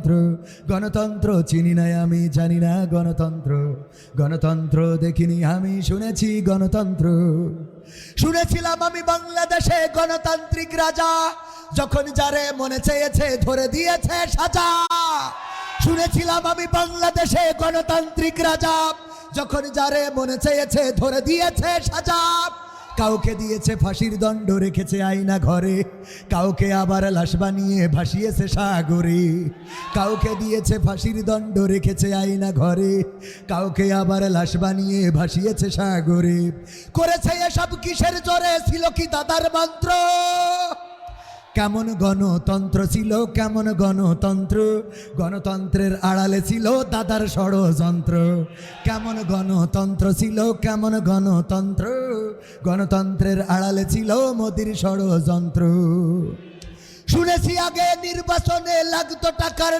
গণতন্ত্র গণতন্ত্র চিনি না আমি জানি না গণতন্ত্র গণতন্ত্র দেখিনি আমি শুনেছি গণতন্ত্র শুনেছিলাম আমি বাংলাদেশে গণতান্ত্রিক রাজা যখন যারে মনে চেয়েছে ধরে দিয়েছে সাজা শুনেছিলাম আমি বাংলাদেশে গণতান্ত্রিক রাজা যখন যারে মনে চেয়েছে ধরে দিয়েছে সাজা কাউকে দিয়েছে ফাঁসির দণ্ড রেখেছে আয়না ঘরে কাউকে আবার লাশ বানিয়ে ভাসিয়েছে সাগরে কাউকে দিয়েছে ফাঁসির দণ্ড রেখেছে আয়না ঘরে কাউকে আবার লাশ বানিয়ে ভাসিয়েছে সাগরে করেছে এসব কিসের জোরে ছিল কি দাদার মন্ত্র কেমন গণতন্ত্র ছিল কেমন গণতন্ত্র গণতন্ত্রের আড়ালে ছিল দাদার ষড়যন্ত্র কেমন গণতন্ত্র ছিল কেমন গণতন্ত্র গণতন্ত্রের আড়ালে ছিল মোদির ষড়যন্ত্র শুনেছি আগে নির্বাচনে লাগতো টাকার